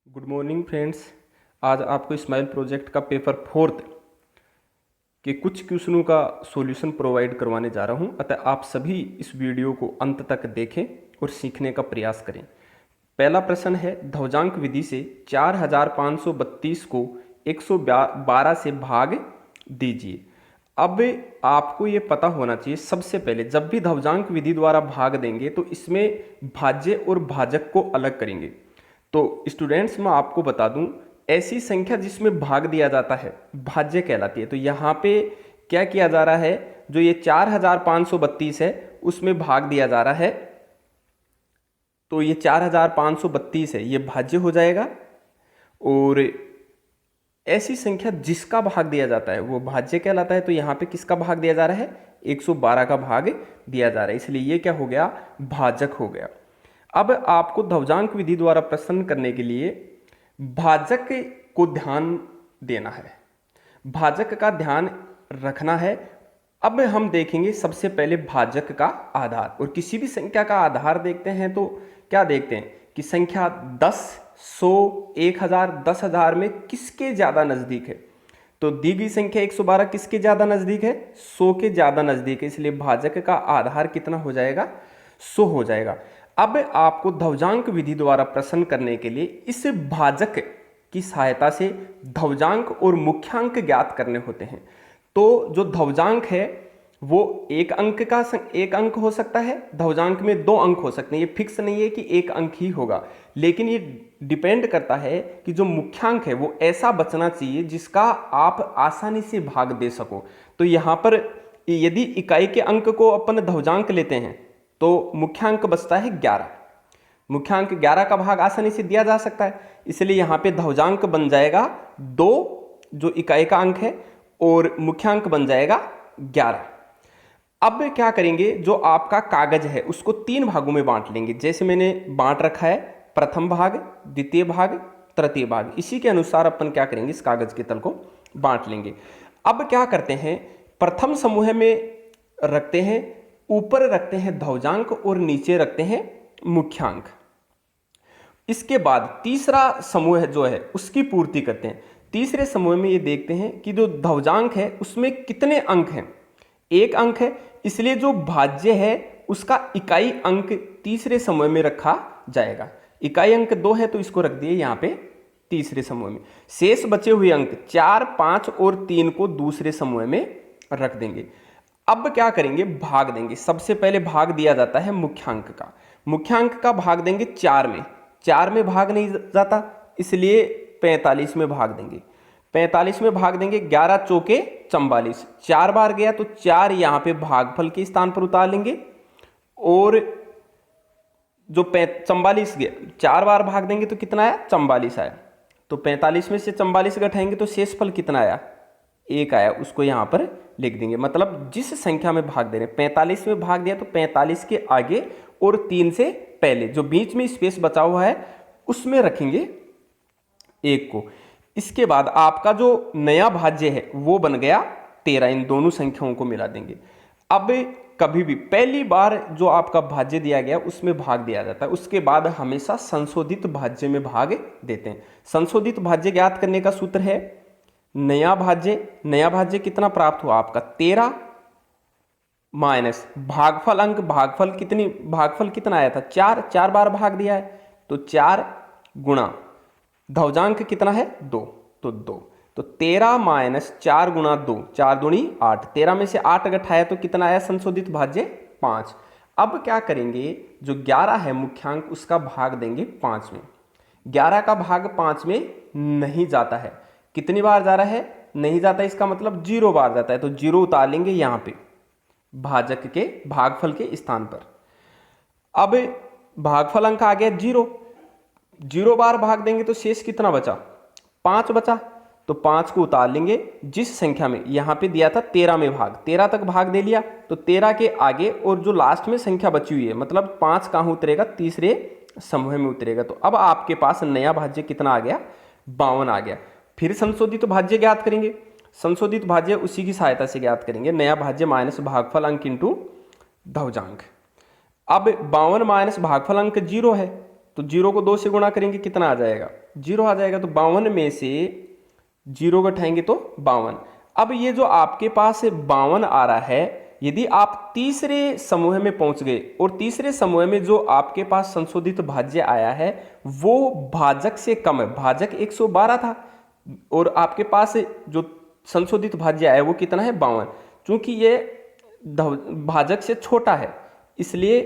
Good morning friends. आज आपको smile project का पेपर फोर्थ के कुछ क्वेश्चनों का सॉल्यूशन प्रोवाइड करवाने जा रहा हूं, अतः आप सभी इस वीडियो को अंत तक देखें और सीखने का प्रयास करें। पहला प्रश्न है, ध्वजांक विधि से 4532 को 112 से भाग दीजिए। अब आपको ये पता होना चाहिए, सबसे पहले जब भी ध्वजांक विधि द्वारा भाग देंगे तो इसमें भाज्य और भाजक को अलग करेंगे। तो स्टूडेंट्स मैं आपको बता दूं, ऐसी संख्या जिसमें भाग दिया जाता है भाज्य कहलाती है। तो यहाँ पे क्या किया जा रहा है, जो ये 4532 है उसमें भाग दिया जा रहा है, तो ये 4532 है ये भाज्य हो जाएगा, और ऐसी संख्या जिसका भाग दिया जाता है वो भाज्य कहलाता है। तो यहाँ पे किसका भाग दिया जा रहा है, 112 का भाग दिया जा रहा है, इसलिए ये क्या हो गया, भाजक हो गया। अब आपको ध्वजांक विधि द्वारा प्रश्न करने के लिए भाजक को ध्यान देना है, भाजक का ध्यान रखना है। अब हम देखेंगे सबसे पहले भाजक का आधार, और किसी भी संख्या का आधार देखते हैं तो क्या देखते हैं कि संख्या 10, 100, 1000, 10,000 में किसके ज्यादा नजदीक है। तो दी गई संख्या 112 किसके ज्यादा नजदीक है, 100 के ज्यादा नजदीक है, इसलिए भाजक का आधार कितना हो जाएगा, 100 हो जाएगा। अब आपको ध्वजांक विधि द्वारा प्रश्न करने के लिए इस भाजक की सहायता से ध्वजांक और मुख्यांक ज्ञात करने होते हैं। तो जो ध्वजांक है वो एक अंक हो सकता है, ध्वजांक में 2 अंक हो सकते हैं, ये फिक्स नहीं है कि 1 अंक ही होगा, लेकिन ये डिपेंड करता है कि जो मुख्यांक है वो ऐसा बचना चाहिए जिसका आप आसानी से भाग दे सको। तो यहाँ पर यदि इकाई के अंक को अपन ध्वजांक लेते हैं तो मुख्यांक बचता है 11, मुख्यांक 11 का भाग आसानी से दिया जा सकता है, इसलिए यहाँ पे ध्वजांक बन जाएगा 2 जो इकाई का अंक है, और मुख्यांक बन जाएगा 11। अब क्या करेंगे, जो आपका कागज है उसको 3 भागों में बांट लेंगे, जैसे मैंने बांट रखा है प्रथम भाग, द्वितीय भाग, तृतीय भाग, इसी के अनुसार अपन क्या करेंगे, इस कागज के तल को बांट लेंगे। अब क्या करते हैं, प्रथम समूह में रखते हैं, ऊपर रखते हैं ध्वजांक और नीचे रखते हैं मुख्यांक। इसके बाद तीसरा समूह जो है उसकी पूर्ति करते हैं। तीसरे समूह में ये देखते हैं कि जो ध्वजांक है उसमें कितने अंक हैं, 1 अंक है, इसलिए जो भाज्य है उसका इकाई अंक तीसरे समूह में रखा जाएगा। इकाई अंक 2 है तो इसको रख दिए यहाँ पे तीसरे समूह में। शेष बचे हुए अंक 4, 5 और 3 को दूसरे समूह में रख देंगे। अब क्या करेंगे, भाग देंगे। सबसे पहले भाग दिया जाता है मुख्यांक का, मुख्यांक का भाग देंगे 4 में, 4 में भाग नहीं जाता इसलिए 45 में भाग देंगे, 45 में भाग देंगे, 11 चौके 44, 4 बार गया तो 4 यहाँ पे भागफल के स्थान पर उतार लेंगे, और जो 44 गया 4 बार भाग देंगे तो कितना आया, 44 आया। तो 45 में से 44 घटाएंगे तो शेषफल कितना आया, 1 आया, उसको यहाँ पर लिख देंगे। मतलब जिस संख्या में भाग दे रहे हैं, 45 में भाग दिया तो 45 के आगे और 3 से पहले जो बीच में स्पेस बचा हुआ है उसमें रखेंगे 1 को। इसके बाद आपका जो नया भाज्य है वो बन गया 13, इन दोनों संख्याओं को मिला देंगे। अब कभी भी पहली बार जो आपका भाज्य दिया गया उसमें भाग दिया जाता है, उसके बाद हमेशा संशोधित भाज्य में भाग देते हैं। संशोधित भाज्य ज्ञात करने का सूत्र है नया भाज्य कितना प्राप्त हुआ आपका 13 माइनस भागफल अंक, भागफल कितना आया था 4, 4 बार भाग दिया है तो 4 गुणा ध्वजांक कितना है 2, तो 2, तो 13 माइनस 4 गुणा 2, 4 दूनी 8, 13 में से 8 घटाया तो कितना आया संशोधित भाज्य 5। अब क्या करेंगे, जो 11 है मुख्यांक उसका भाग देंगे 5 में, 11 का भाग 5 में नहीं जाता है, कितनी बार जा रहा है, नहीं जाता, इसका मतलब 0 बार जाता है, तो 0 उतार लेंगे यहाँ पे भाजक के भागफल के स्थान पर। अब भागफल अंक आ गया 0, 0 बार भाग देंगे तो शेष कितना बचा, 5 बचा, तो 5 को उतार लेंगे जिस संख्या में यहाँ पे दिया था 13 में भाग, 13 तक भाग दे लिया तो 13 के आगे और जो लास्ट में संख्या बची हुई है, मतलब 5 कहाँ उतरेगा, तीसरे समूह में उतरेगा। तो अब आपके पास नया भाज्य कितना आ गया, 52 आ गया। फिर संशोधित भाज्य ज्ञात करेंगे, संशोधित भाज्य उसी की सहायता से ज्ञात करेंगे, नया भाज्य माइनस भागफल अंक इंटू ध्वजांक। अब 52 माइनस भागफल अंक 0 है तो 0 को 2 से गुणा करेंगे कितना आ जाएगा, जीरो आ जाएगा। तो 52 में से जीरो घटाएंगे तो 52। अब ये जो आपके पास 52 आ रहा है, यदि आप तीसरे समूह में पहुंच गए और तीसरे समूह में जो आपके पास संशोधित भाज्य आया है वो भाजक से कम है, भाजक 112 था और आपके पास जो संशोधित भाज्य आया वो कितना है 52। चूंकि ये भाजक से छोटा है इसलिए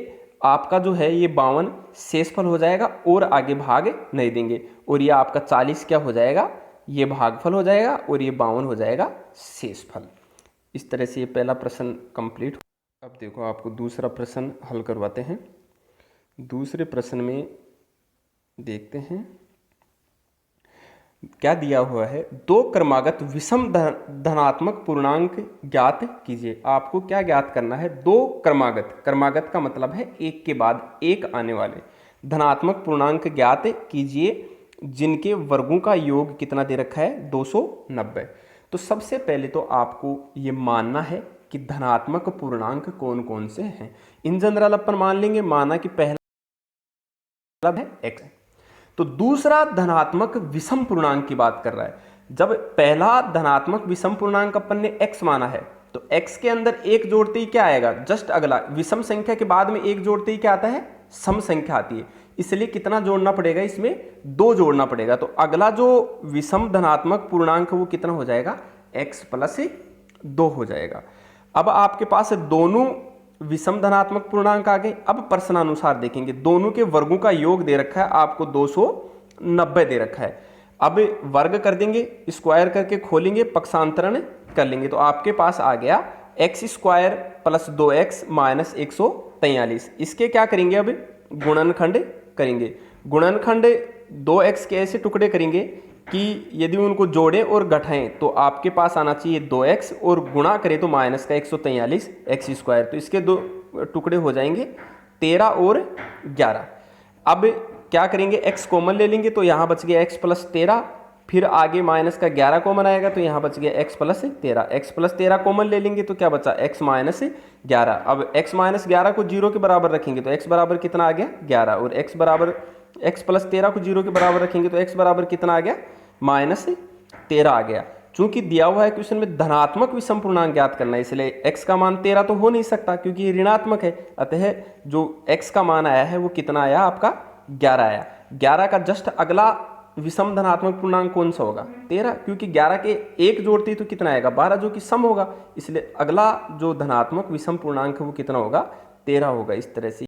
आपका जो है ये 52 शेषफल हो जाएगा और आगे भाग नहीं देंगे, और ये आपका 40 क्या हो जाएगा, ये भागफल हो जाएगा और ये 52 हो जाएगा शेषफल। इस तरह से ये पहला प्रश्न कंप्लीट। अब देखो आपको दूसरा प्रश्न हल करवाते हैं। दूसरे प्रश्न में देखते हैं क्या दिया हुआ है। दो क्रमागत विषम धनात्मक पूर्णांक ज्ञात कीजिए। आपको क्या ज्ञात करना है, दो क्रमागत, क्रमागत का मतलब है एक के बाद एक आने वाले धनात्मक पूर्णांक ज्ञात कीजिए जिनके वर्गों का योग कितना दे रखा है 290। तो सबसे पहले तो आपको ये मानना है कि धनात्मक पूर्णांक कौन कौन से हैं। इन जनरल अपन मान लेंगे, माना कि पहला है x, तो दूसरा धनात्मक विषम पूर्णांक की बात कर रहा है। जब पहला धनात्मक विषम पूर्णांक अपन ने x माना है तो x के अंदर एक जोड़ते ही क्या आएगा, जस्ट अगला विषम संख्या के बाद में एक जोड़ते ही क्या आता है, सम संख्या आती है। इसलिए कितना जोड़ना पड़ेगा, इसमें दो जोड़ना पड़ेगा। तो अगला जो विषम धनात्मक पूर्णांक वो कितना हो जाएगा, x प्लस 2 हो जाएगा। अब आपके पास दोनों विषम धनात्मक पूर्णांक आ गए। अब प्रश्नानुसार देखेंगे, दोनों के वर्गों का योग दे रखा है आपको 290 दे रखा है। अब वर्ग कर देंगे, स्क्वायर करके खोलेंगे, पक्षांतरण कर लेंगे तो आपके पास आ गया x square plus 2x minus 143। इसके क्या करेंगे, अब गुणनखंड करेंगे। गुणनखंड 2x के ऐसे टुकड़े करेंगे कि यदि उनको जोड़ें और घटाएं तो आपके पास आना चाहिए 2x और गुणा करें तो माइनस का 143 एक्स स्क्वायर। तो इसके दो टुकड़े हो जाएंगे 13 और 11। अब क्या करेंगे, x कॉमन ले लेंगे तो यहाँ बच गया x प्लस 13, फिर आगे माइनस का 11 कॉमन आएगा तो यहाँ बच गया x plus 13। x plus 13 common ले लेंगे तो क्या बचा, x माइनस 11। अब x माइनस 11 को 0 के बराबर रखेंगे तो x बराबर कितना आ गया 11, और x बराबर x प्लस 13 को 0 के बराबर रखेंगे तो x बराबर कितना आ गया, माइनस 13 आ गया। चूंकि दिया हुआ है क्वेश्चन में धनात्मक विषम पूर्णांक ज्ञात करना है इसलिए x का मान 13 तो हो नहीं सकता क्योंकि ये ऋणात्मक है। अतः जो x का मान आया है वो कितना आया, आपका 11 आया। 11 का जस्ट अगला विषम धनात्मक पूर्णांक कौन सा होगा, 13, क्योंकि 11 के एक जोड़ते ही तो कितना आएगा 12 जो कि सम होगा। इसलिए अगला जो धनात्मक विषम पूर्णांक है वो कितना होगा, 13 होगा। इस तरह से